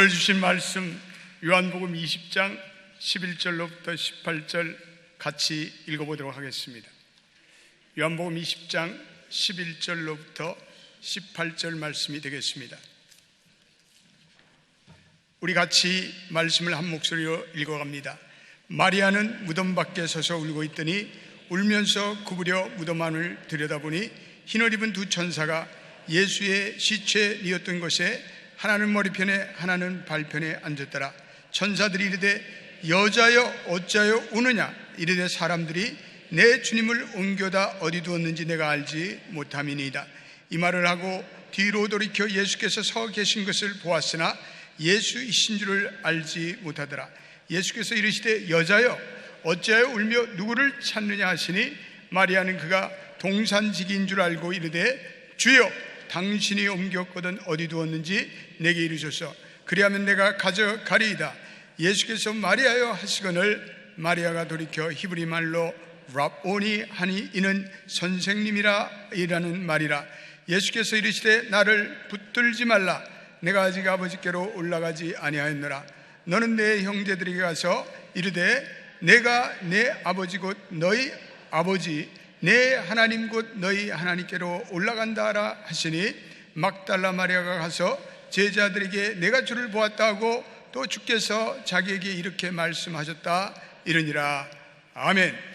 오늘 주신 말씀 요한복음 20장 11절로부터 18절 같이 읽어보도록 하겠습니다. 요한복음 20장 11절로부터 18절 말씀이 되겠습니다. 우리 같이 말씀을 한 목소리로 읽어갑니다. 마리아는 무덤 밖에 서서 울고 있더니 울면서 구부려 무덤 안을 들여다보니 흰옷 입은 두 천사가 예수의 시체 뉘었던 곳에 하나는 머리편에 하나는 발편에 앉았더라. 천사들이 이르되 여자여 어찌하여 우느냐? 이르되 사람들이 내 주님을 옮겨다 어디 두었는지 내가 알지 못함이니이다. 이 말을 하고 뒤로 돌이켜 예수께서 서 계신 것을 보았으나 예수이신 줄을 알지 못하더라. 예수께서 이르시되 여자여 어찌하여 울며 누구를 찾느냐 하시니 마리아는 그가 동산지기인 줄 알고 이르되 주여 당신이 옮겼거든 어디 두었는지 내게 이르소서. 그리하면 내가 가져가리이다. 예수께서 마리아여 하시거늘 마리아가 돌이켜 히브리 말로 랍오니 하니 이는 선생님이라 이라는 말이라. 예수께서 이르시되 나를 붙들지 말라. 내가 아직 아버지께로 올라가지 아니하였노라. 너는 내 형제들에게 가서 이르되 내가 내 아버지 곧 너희 아버지 내 하나님 곧 너희 하나님께로 올라간다 하라 하시니 막달라 마리아가 가서 제자들에게 내가 주를 보았다 하고 또 주께서 자기에게 이렇게 말씀하셨다 이르니라. 아멘.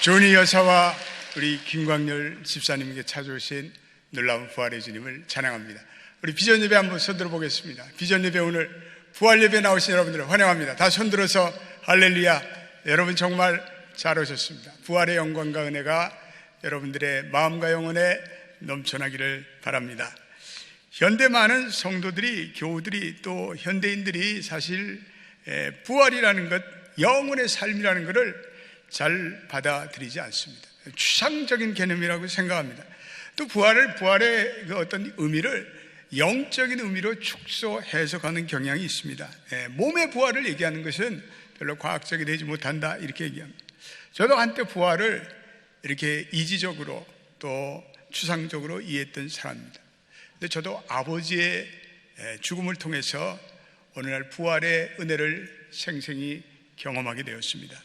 조니 여사와 우리 김광열 집사님에게 찾아오신 놀라운 부활의 주님을 찬양합니다. 우리 비전 예배 한번 손들어 보겠습니다. 비전 예배 오늘 부활 예배 나오신 여러분들을 환영합니다. 다 손들어서 할렐루야. 여러분 정말 잘 오셨습니다. 부활의 영광과 은혜가 여러분들의 마음과 영혼에 넘쳐나기를 바랍니다. 현대 많은 성도들이, 교우들이, 또 현대인들이 사실 부활이라는 것, 영혼의 삶이라는 것을 잘 받아들이지 않습니다. 추상적인 개념이라고 생각합니다. 또 부활의 그 어떤 의미를 영적인 의미로 축소 해석하는 경향이 있습니다. 몸의 부활을 얘기하는 것은 별로 과학적이 되지 못한다, 이렇게 얘기합니다. 저도 한때 부활을 이렇게 이지적으로 또 추상적으로 이해했던 사람입니다. 근데 저도 아버지의 죽음을 통해서 오늘날 부활의 은혜를 생생히 경험하게 되었습니다.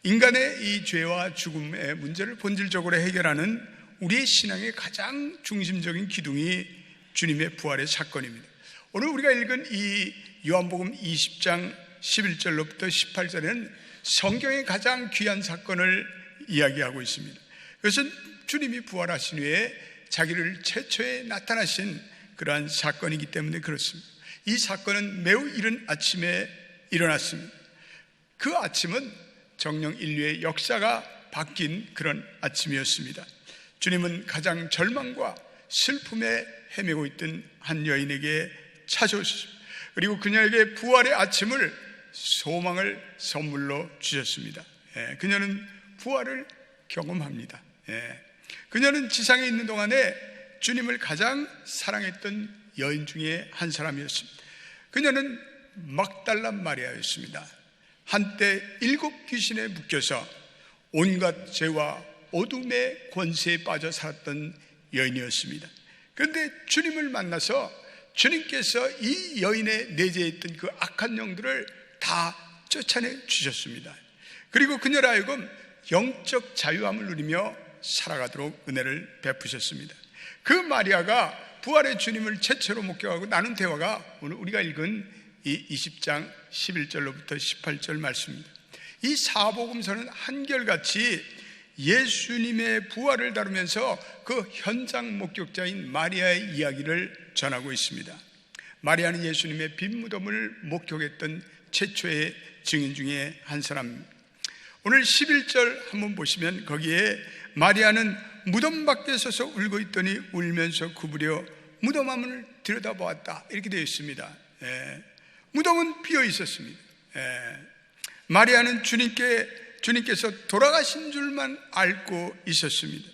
인간의 이 죄와 죽음의 문제를 본질적으로 해결하는 우리의 신앙의 가장 중심적인 기둥이 주님의 부활의 사건입니다. 오늘 우리가 읽은 이 요한복음 20장 11절로부터 18절에는 성경의 가장 귀한 사건을 이야기하고 있습니다. 그것은 주님이 부활하신 후에 자기를 최초에 나타나신 그러한 사건이기 때문에 그렇습니다. 이 사건은 매우 이른 아침에 일어났습니다. 그 아침은 정령 인류의 역사가 바뀐 그런 아침이었습니다. 주님은 가장 절망과 슬픔에 헤매고 있던 한 여인에게 찾아오셨습니다. 그리고 그녀에게 부활의 아침을, 소망을 선물로 주셨습니다. 그녀는 부활을 경험합니다. 그녀는 지상에 있는 동안에 주님을 가장 사랑했던 여인 중에 한 사람이었습니다. 그녀는 막달라 마리아였습니다. 한때 7 귀신에 묶여서 온갖 죄와 어둠의 권세에 빠져 살았던 여인이었습니다. 그런데 주님을 만나서 주님께서 이 여인의 내재에 있던 그 악한 영들을 다 쫓아내 주셨습니다. 그리고 그녀를 하여금 영적 자유함을 누리며 살아가도록 은혜를 베푸셨습니다. 그 마리아가 부활의 주님을 최초로 목격하고 나눈 대화가 오늘 우리가 읽은 이 20장 11절로부터 18절 말씀입니다. 이 사복음서는 한결같이 예수님의 부활을 다루면서 그 현장 목격자인 마리아의 이야기를 전하고 있습니다. 마리아는 예수님의 빈 무덤을 목격했던 최초의 증인 중에 한 사람입니다. 오늘 11절 한번 보시면 거기에 마리아는 무덤 밖에 서서 울고 있더니 울면서 구부려 무덤 안을 들여다보았다, 이렇게 되어 있습니다. 무덤은 비어 있었습니다. 마리아는 주님께서 돌아가신 줄만 알고 있었습니다.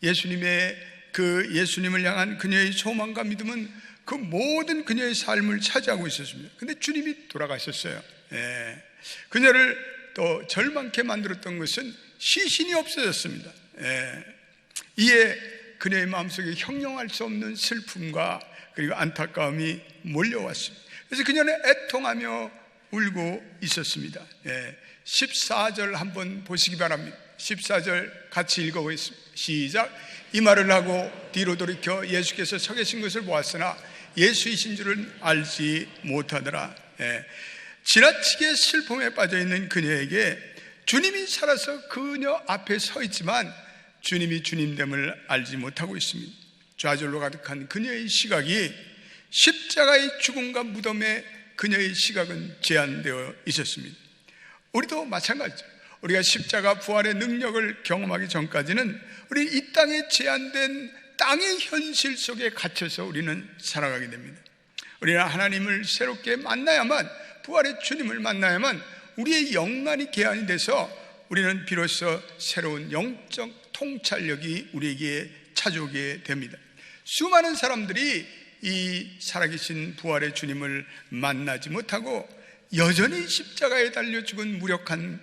예수님을 향한 그녀의 소망과 믿음은 그 모든 그녀의 삶을 차지하고 있었습니다. 그런데 주님이 돌아가셨어요. 그녀를 또 절망케 만들었던 것은 시신이 없어졌습니다. 이에 그녀의 마음속에 형용할 수 없는 슬픔과 그리고 안타까움이 몰려왔습니다. 그래서 그녀는 애통하며 울고 있었습니다. 14절 한번 보시기 바랍니다. 14절 같이 읽어보겠습니다. 시작. 이 말을 하고 뒤로 돌이켜 예수께서 서 계신 것을 보았으나 예수이신 줄은 알지 못하더라. 지나치게 슬픔에 빠져있는 그녀에게 주님이 살아서 그녀 앞에 서 있지만 주님이 주님됨을 알지 못하고 있습니다. 좌절로 가득한 그녀의 시각이 십자가의 죽음과 무덤에 그녀의 시각은 제한되어 있었습니다. 우리도 마찬가지죠. 우리가 십자가 부활의 능력을 경험하기 전까지는 우리 이 땅에 제한된 땅의 현실 속에 갇혀서 우리는 살아가게 됩니다. 우리는 하나님을 새롭게 만나야만, 부활의 주님을 만나야만 우리의 영만이 개안이 돼서 우리는 비로소 새로운 영적 통찰력이 우리에게 찾아오게 됩니다. 수많은 사람들이 이 살아계신 부활의 주님을 만나지 못하고 여전히 십자가에 달려 죽은 무력한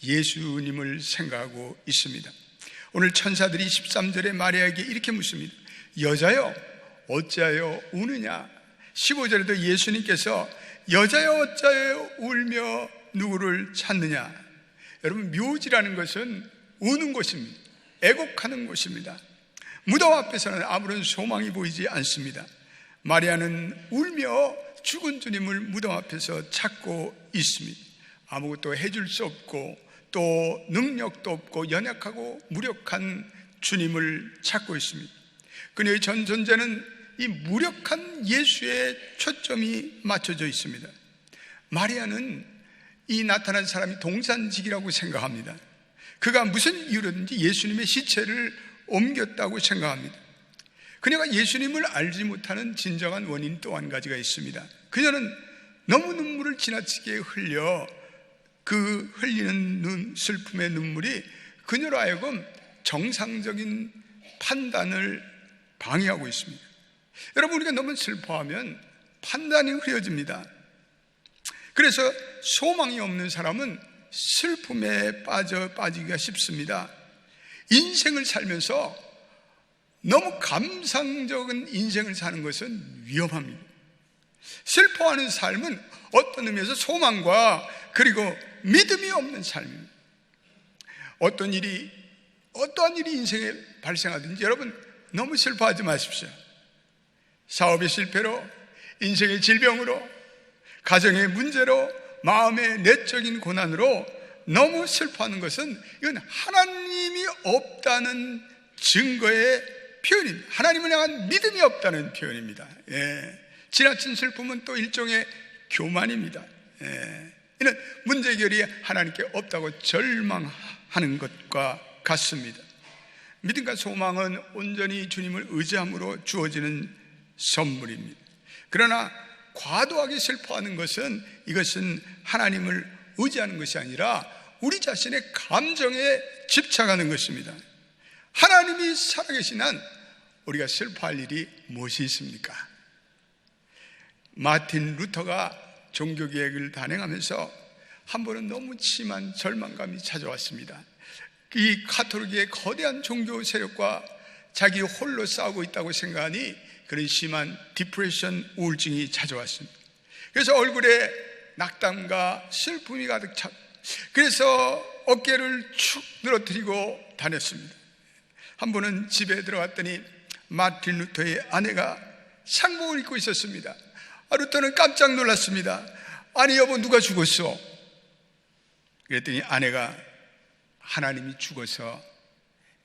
예수님을 생각하고 있습니다. 오늘 천사들이 13절에 마리아에게 이렇게 묻습니다. 여자여 어찌하여 우느냐? 15절에도 예수님께서 여자여 어찌하여 울며 누구를 찾느냐? 여러분, 묘지라는 것은 우는 곳입니다. 애곡하는 곳입니다. 무덤 앞에서는 아무런 소망이 보이지 않습니다. 마리아는 울며 죽은 주님을 무덤 앞에서 찾고 있습니다. 아무것도 해줄 수 없고 또 능력도 없고 연약하고 무력한 주님을 찾고 있습니다. 그녀의 전 존재는 이 무력한 예수의 초점이 맞춰져 있습니다. 마리아는 이 나타난 사람이 동산직이라고 생각합니다. 그가 무슨 이유로든지 예수님의 시체를 옮겼다고 생각합니다. 그녀가 예수님을 알지 못하는 진정한 원인 또 한 가지가 있습니다. 그녀는 너무 눈물을 지나치게 흘려 그 흘리는 슬픔의 눈물이 그녀로 하여금 정상적인 판단을 방해하고 있습니다. 여러분, 우리가 너무 슬퍼하면 판단이 흐려집니다. 그래서 소망이 없는 사람은 슬픔에 빠지기가 쉽습니다. 인생을 살면서 너무 감상적인 인생을 사는 것은 위험합니다. 슬퍼하는 삶은 어떤 의미에서 소망과 그리고 믿음이 없는 삶입니다. 어떠한 일이 인생에 발생하든지 여러분 너무 슬퍼하지 마십시오. 사업의 실패로, 인생의 질병으로, 가정의 문제로, 마음의 내적인 고난으로 너무 슬퍼하는 것은 이건 하나님이 없다는 증거의 표현입니다. 하나님을 향한 믿음이 없다는 표현입니다. 지나친 슬픔은 또 일종의 교만입니다. 이는 문제 해결이 하나님께 없다고 절망하는 것과 같습니다. 믿음과 소망은 온전히 주님을 의지함으로 주어지는 선물입니다. 그러나 과도하게 슬퍼하는 것은 이것은 하나님을 의지하는 것이 아니라 우리 자신의 감정에 집착하는 것입니다. 하나님이 살아계신 한 우리가 슬퍼할 일이 무엇이 있습니까? 마틴 루터가 종교개혁을 단행하면서 한 번은 너무 심한 절망감이 찾아왔습니다. 이 가톨릭의 거대한 종교 세력과 자기 홀로 싸우고 있다고 생각하니 그런 심한 디프레션, 우울증이 찾아왔습니다. 그래서 얼굴에 낙담과 슬픔이 가득 찼. 그래서 어깨를 축 늘어뜨리고 다녔습니다. 한 번은 집에 들어갔더니 마틴 루터의 아내가 상복을 입고 있었습니다. 루터는 깜짝 놀랐습니다. 아니 여보, 누가 죽었어? 그랬더니 아내가 하나님이 죽어서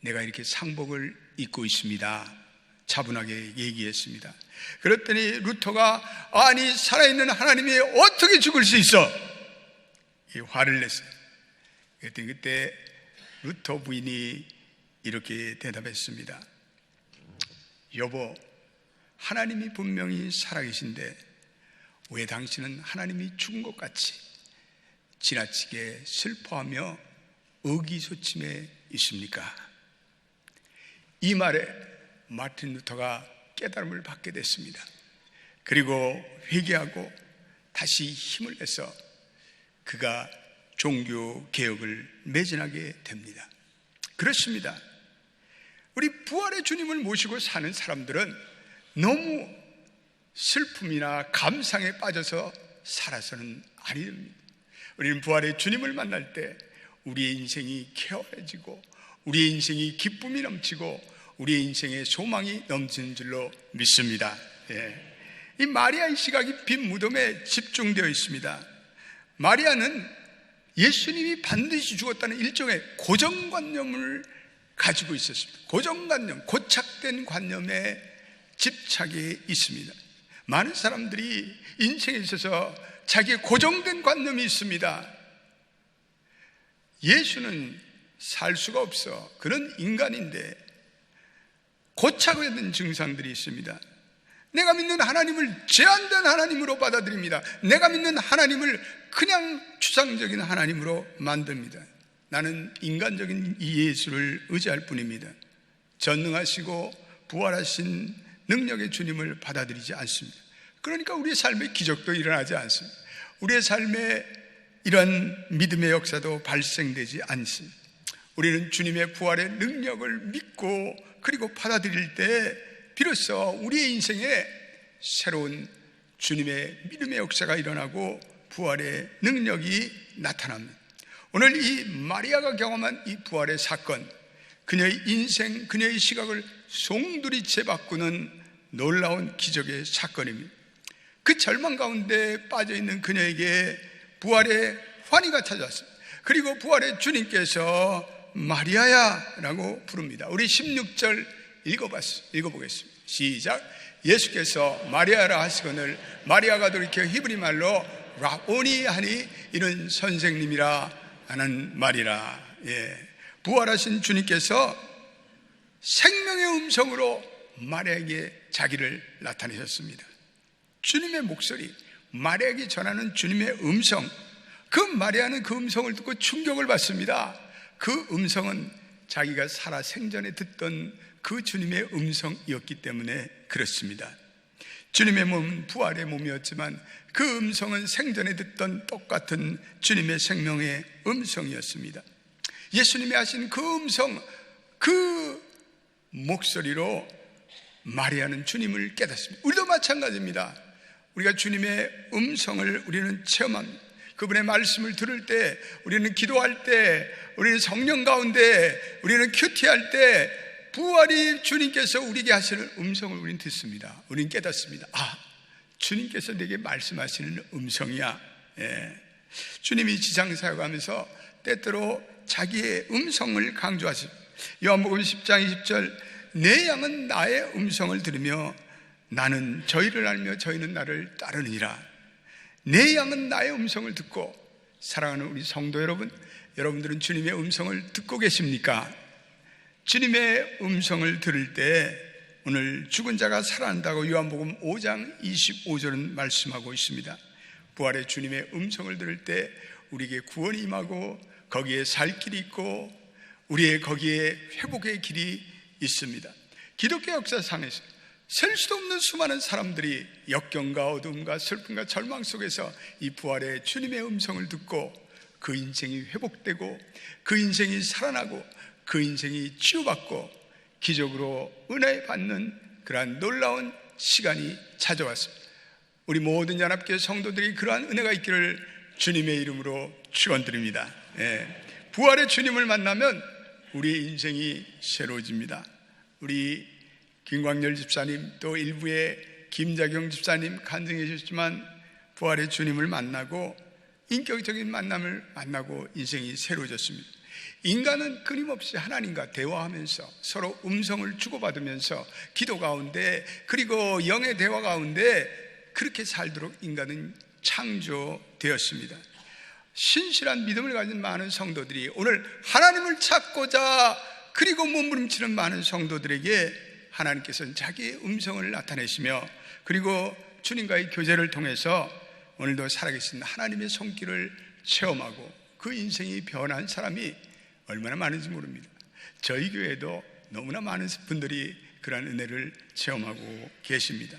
내가 이렇게 상복을 입고 있습니다. 차분하게 얘기했습니다. 그랬더니 루터가 아니 살아있는 하나님이 어떻게 죽을 수 있어? 화를 냈어요. 그랬더니 그때 루터 부인이 이렇게 대답했습니다. 여보, 하나님이 분명히 살아계신데 왜 당신은 하나님이 죽은 것 같이 지나치게 슬퍼하며 의기소침해 있습니까? 이 말에 마틴 루터가 깨달음을 받게 됐습니다. 그리고 회개하고 다시 힘을 내서 그가 종교 개혁을 매진하게 됩니다. 그렇습니다. 우리 부활의 주님을 모시고 사는 사람들은 너무 슬픔이나 감상에 빠져서 살아서는 아니 됩니다. 우리는 부활의 주님을 만날 때 우리의 인생이 쾌활해지고 우리의 인생이 기쁨이 넘치고 우리의 인생에 소망이 넘치는 줄로 믿습니다. 이 마리아의 시각이 빈 무덤에 집중되어 있습니다. 마리아는 예수님이 반드시 죽었다는 일종의 고정관념을 가지고 있었습니다. 고정관념, 고착된 관념에 집착이 있습니다. 많은 사람들이 인생에 있어서 자기의 고정된 관념이 있습니다. 예수는 살 수가 없어. 그런 인간인데 고착된 증상들이 있습니다. 내가 믿는 하나님을 제한된 하나님으로 받아들입니다. 내가 믿는 하나님을 그냥 추상적인 하나님으로 만듭니다. 나는 인간적인 이 예수를 의지할 뿐입니다. 전능하시고 부활하신 능력의 주님을 받아들이지 않습니다. 그러니까 우리의 삶에 기적도 일어나지 않습니다. 우리의 삶에 이런 믿음의 역사도 발생되지 않습니다. 우리는 주님의 부활의 능력을 믿고 그리고 받아들일 때 비로소 우리의 인생에 새로운 주님의 믿음의 역사가 일어나고 부활의 능력이 나타납니다. 오늘 이 마리아가 경험한 이 부활의 사건, 그녀의 인생, 그녀의 시각을 송두리째 바꾸는 놀라운 기적의 사건입니다. 그 절망 가운데 빠져있는 그녀에게 부활의 환희가 찾아왔습니다. 그리고 부활의 주님께서 마리아야 라고 부릅니다. 우리 16절 읽어보겠습니다. 시작. 예수께서 마리아라 하시거늘 마리아가 돌이켜 히브리 말로 라오니 하니 이는 선생님이라 하는 말이라. 부활하신 주님께서 생명의 음성으로 마리아에게 자기를 나타내셨습니다. 주님의 목소리, 마리아에게 전하는 주님의 음성, 그 마리아는 그 음성을 듣고 충격을 받습니다. 그 음성은 자기가 살아 생전에 듣던 그 주님의 음성이었기 때문에 그렇습니다. 주님의 몸은 부활의 몸이었지만 그 음성은 생전에 듣던 똑같은 주님의 생명의 음성이었습니다. 예수님이 하신 그 음성, 그 목소리로 마리아는 주님을 깨닫습니다. 우리도 마찬가지입니다. 우리가 주님의 음성을 우리는 체험합니다. 그분의 말씀을 들을 때, 우리는 기도할 때, 우리는 성령 가운데, 우리는 큐티할 때 부활이 주님께서 우리에게 하시는 음성을 우리는 듣습니다. 우리는 깨닫습니다. 아, 주님께서 내게 말씀하시는 음성이야. 주님이 지상사역하면서 때때로 자기의 음성을 강조하십니다. 요한복음 10장 20절, 내 양은 나의 음성을 들으며 나는 저희를 알며 저희는 나를 따르느니라. 내 양은 나의 음성을 듣고. 사랑하는 우리 성도 여러분, 여러분들은 주님의 음성을 듣고 계십니까? 주님의 음성을 들을 때 오늘 죽은 자가 살아난다고 요한복음 5장 25절은 말씀하고 있습니다. 부활의 주님의 음성을 들을 때 우리에게 구원이 임하고 거기에 살 길이 있고 우리의 거기에 회복의 길이 있습니다. 기독교 역사상에서 셀 수도 없는 수많은 사람들이 역경과 어둠과 슬픔과 절망 속에서 이 부활의 주님의 음성을 듣고 그 인생이 회복되고 그 인생이 살아나고 그 인생이 치유받고 기적으로 은혜 받는 그러한 놀라운 시간이 찾아왔습니다. 우리 모든 연합교회 성도들이 그러한 은혜가 있기를 주님의 이름으로 축원드립니다. 부활의 주님을 만나면 우리의 인생이 새로워집니다. 우리 김광열 집사님 또 일부의 김자경 집사님 간증해 주셨지만 부활의 주님을 만나고 인격적인 만남을 만나고 인생이 새로워졌습니다. 인간은 끊임없이 하나님과 대화하면서 서로 음성을 주고받으면서 기도 가운데 그리고 영의 대화 가운데 그렇게 살도록 인간은 창조되었습니다. 신실한 믿음을 가진 많은 성도들이 오늘 하나님을 찾고자 그리고 몸부림치는 많은 성도들에게 하나님께서는 자기의 음성을 나타내시며 그리고 주님과의 교제를 통해서 오늘도 살아계신 하나님의 손길을 체험하고 그 인생이 변한 사람이 얼마나 많은지 모릅니다. 저희 교회도 너무나 많은 분들이 그러한 은혜를 체험하고 계십니다.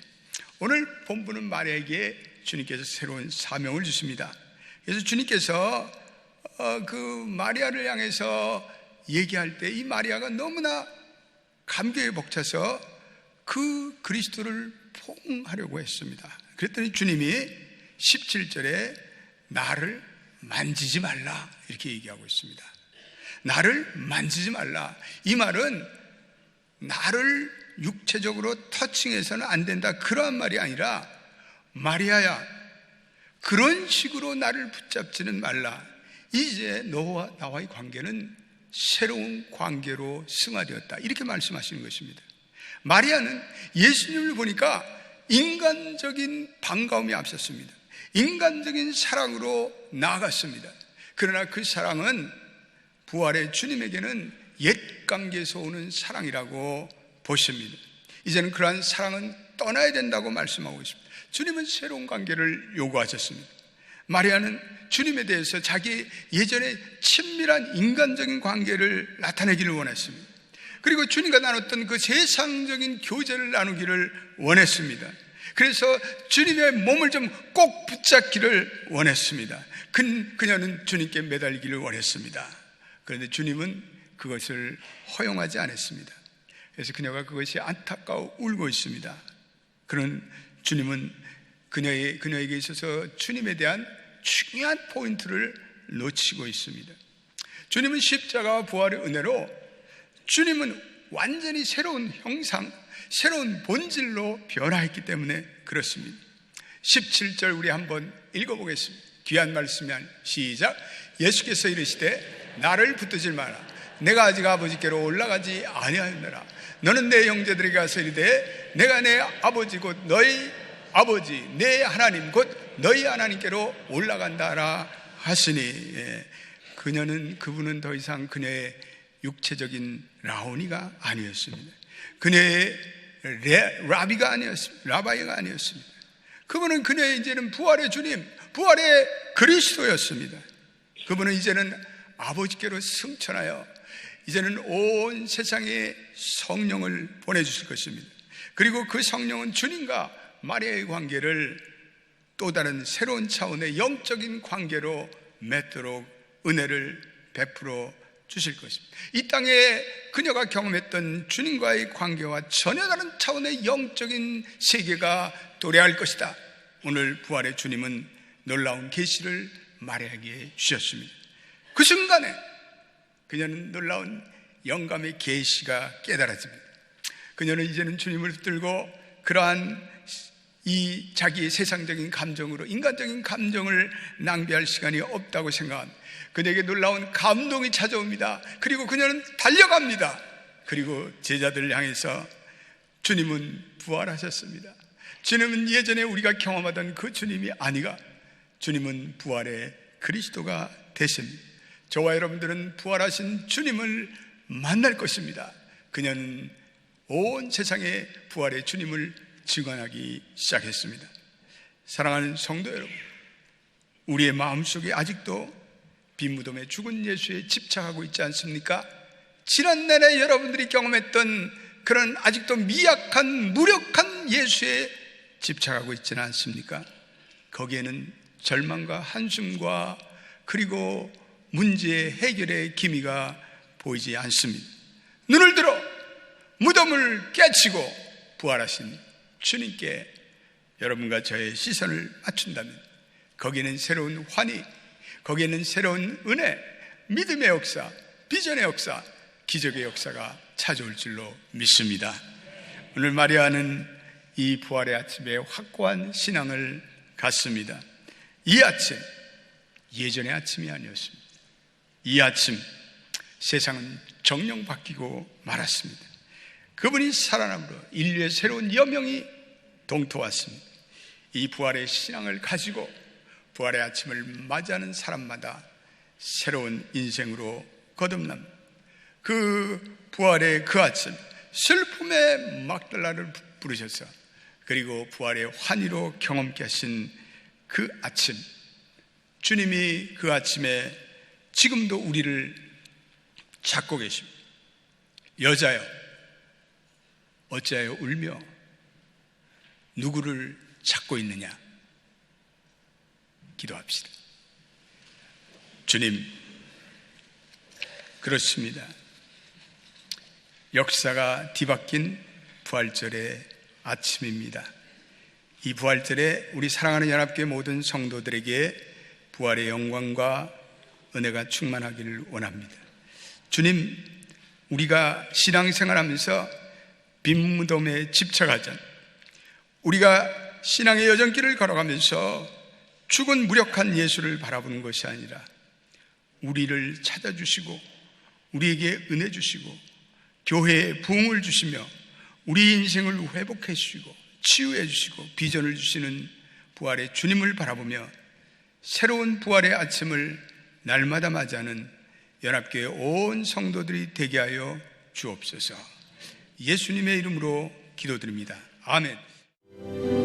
오늘 본부는 마리아에게 주님께서 새로운 사명을 주십니다. 그래서 주님께서 그 마리아를 향해서 얘기할 때 이 마리아가 너무나 감격에 벅차서 그 그리스도를 포옹하려고 했습니다. 그랬더니 주님이 17절에 나를 만지지 말라 이렇게 얘기하고 있습니다. 나를 만지지 말라. 이 말은 나를 육체적으로 터칭해서는 안 된다 그러한 말이 아니라 마리아야 그런 식으로 나를 붙잡지는 말라. 이제 너와 나와의 관계는 새로운 관계로 승화되었다 이렇게 말씀하시는 것입니다. 마리아는 예수님을 보니까 인간적인 반가움이 앞섰습니다. 인간적인 사랑으로 나아갔습니다. 그러나 그 사랑은 부활의 주님에게는 옛 관계에서 오는 사랑이라고 보십니다. 이제는 그러한 사랑은 떠나야 된다고 말씀하고 있습니다. 주님은 새로운 관계를 요구하셨습니다. 마리아는 주님에 대해서 자기 예전에 친밀한 인간적인 관계를 나타내기를 원했습니다. 그리고 주님과 나눴던 그 세상적인 교제를 나누기를 원했습니다. 그래서 주님의 몸을 좀 꼭 붙잡기를 원했습니다. 그녀는 주님께 매달리기를 원했습니다. 그런데 주님은 그것을 허용하지 않았습니다. 그래서 그녀가 그것이 안타까워 울고 있습니다. 그런 주님은 그녀에게 있어서 주님에 대한 중요한 포인트를 놓치고 있습니다. 주님은 십자가와 부활의 은혜로 주님은 완전히 새로운 형상, 새로운 본질로 변화했기 때문에 그렇습니다. 17절 우리 한번 읽어보겠습니다. 귀한 말씀이 시작. 예수께서 이르시되 나를 붙들지 마라. 내가 아직 아버지께로 올라가지 아니하였노라. 너는 내 형제들에게 가서 이르되 내가 내 아버지 곧 너희 아버지 내 하나님 곧 너희 하나님께로 올라간다라 하시니, 그분은 더 이상 그녀의 육체적인 라오니가 아니었습니다. 그녀의 라바이가 아니었습니다. 그분은 그녀의 이제는 부활의 주님, 부활의 그리스도였습니다. 그분은 이제는 아버지께로 승천하여 이제는 온 세상에 성령을 보내주실 것입니다. 그리고 그 성령은 주님과 마리아의 관계를 또 다른 새로운 차원의 영적인 관계로 맺도록 은혜를 베풀어 주실 것입니다. 이 땅에 그녀가 경험했던 주님과의 관계와 전혀 다른 차원의 영적인 세계가 도래할 것이다. 오늘 부활의 주님은 놀라운 계시를 마리아에게 주셨습니다. 그 순간에 그녀는 놀라운 영감의 계시가 깨달아집니다. 그녀는 이제는 주님을 붙들고 그러한 이 자기의 세상적인 감정으로 인간적인 감정을 낭비할 시간이 없다고 생각합니다. 그녀에게 놀라운 감동이 찾아옵니다. 그리고 그녀는 달려갑니다. 그리고 제자들을 향해서 주님은 부활하셨습니다. 주님은 예전에 우리가 경험하던 그 주님이 아니가 주님은 부활의 그리스도가 되십니다. 저와 여러분들은 부활하신 주님을 만날 것입니다. 그녀는 온 세상에 부활의 주님을 증언하기 시작했습니다. 사랑하는 성도 여러분, 우리의 마음속에 아직도 빈 무덤에 죽은 예수에 집착하고 있지 않습니까? 지난날에 여러분들이 경험했던 그런 아직도 미약한 무력한 예수에 집착하고 있지는 않습니까? 거기에는 절망과 한숨과 그리고 문제의 해결의 기미가 보이지 않습니다. 눈을 들어 무덤을 깨치고 부활하신 주님께 여러분과 저의 시선을 맞춘다면 거기에는 새로운 환희, 거기에는 새로운 은혜, 믿음의 역사, 비전의 역사, 기적의 역사가 찾아올 줄로 믿습니다. 오늘 마리아는 이 부활의 아침에 확고한 신앙을 갖습니다. 이 아침, 예전의 아침이 아니었습니다. 이 아침 세상은 정령 바뀌고 말았습니다. 그분이 살아남으로 인류의 새로운 여명이 동토왔습니다. 이 부활의 신앙을 가지고 부활의 아침을 맞이하는 사람마다 새로운 인생으로 거듭납니다. 그 부활의 그 아침, 슬픔의 막달라를 부르셔서 그리고 부활의 환희로 경험케 하신 그 아침, 주님이 그 아침에 지금도 우리를 찾고 계십니다. 여자여 어찌하여 울며 누구를 찾고 있느냐? 기도합시다. 주님, 그렇습니다. 역사가 뒤바뀐 부활절의 아침입니다. 이 부활절에 우리 사랑하는 연합교회 모든 성도들에게 부활의 영광과 은혜가 충만하기를 원합니다. 주님, 우리가 신앙생활하면서 빈 무덤에 집착하지 않고 우리가 신앙의 여정길을 걸어가면서 죽은 무력한 예수를 바라보는 것이 아니라 우리를 찾아주시고 우리에게 은혜 주시고 교회에 부흥을 주시며 우리 인생을 회복해 주시고 치유해 주시고 비전을 주시는 부활의 주님을 바라보며 새로운 부활의 아침을 날마다 맞이하는 연합교회 온 성도들이 되게 하여 주옵소서. 예수님의 이름으로 기도드립니다. 아멘.